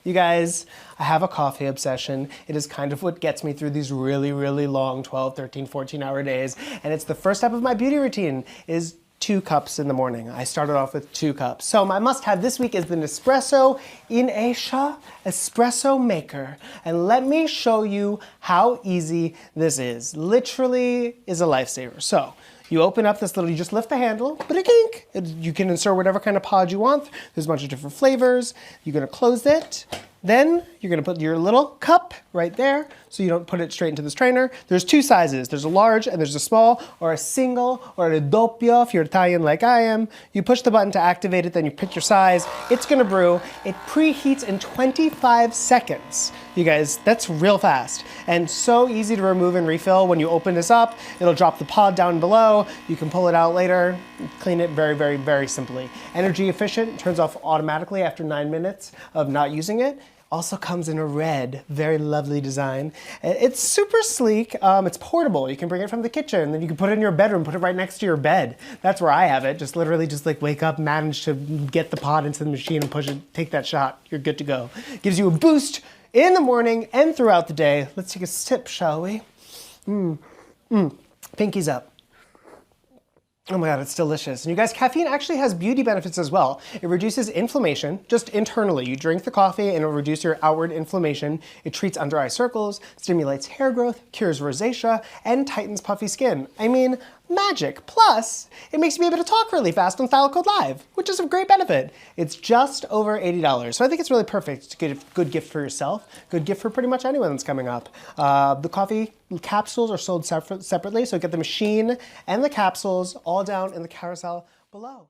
You guys, I have a coffee obsession. It is kind of what gets me through these really, really long 12, 13, 14-hour days. And it's the first step of my beauty routine is 2 cups in the morning. I started off with 2 cups. So my must-have this week is the Nespresso in Asia espresso maker. And let me show you how easy this is. Literally is a lifesaver. So you open up this little, you just lift the handle, you can insert whatever kind of pod you want. There's a bunch of different flavors. You're gonna close it. Then you're gonna put your little cup right there so you don't put it straight into the strainer. There's 2 sizes. There's a large and there's a small, or a single, or a doppio if you're Italian like I am. You push the button to activate it, then you pick your size. It's gonna brew. It preheats in 25 seconds. You guys, that's real fast. And so easy to remove and refill. When you open this up, it'll drop the pod down below. You can pull it out later, clean it very, very, very simply. Energy efficient, turns off automatically after 9 minutes of not using it. Also comes in a red, very lovely design. It's super sleek, it's portable. You can bring it from the kitchen, then you can put it in your bedroom, put it right next to your bed. That's where I have it. Just literally just like wake up, manage to get the pod into the machine and push it, take that shot. You're good to go. Gives you a boost in the morning and throughout the day. Let's take a sip, shall we? Pinkies up. Oh my God, it's delicious. And you guys, caffeine actually has beauty benefits as well. It reduces inflammation, just internally. You drink the coffee and it'll reduce your outward inflammation. It treats under eye circles, stimulates hair growth, cures rosacea, and tightens puffy skin. I mean, magic. Plus, it makes you be able to talk really fast on Style Code Live, which is a great benefit. It's just over $80. So I think it's really perfect to get a good gift for yourself, good gift for pretty much anyone that's coming up. The coffee capsules are sold separately, so get the machine and the capsules all down in the carousel below.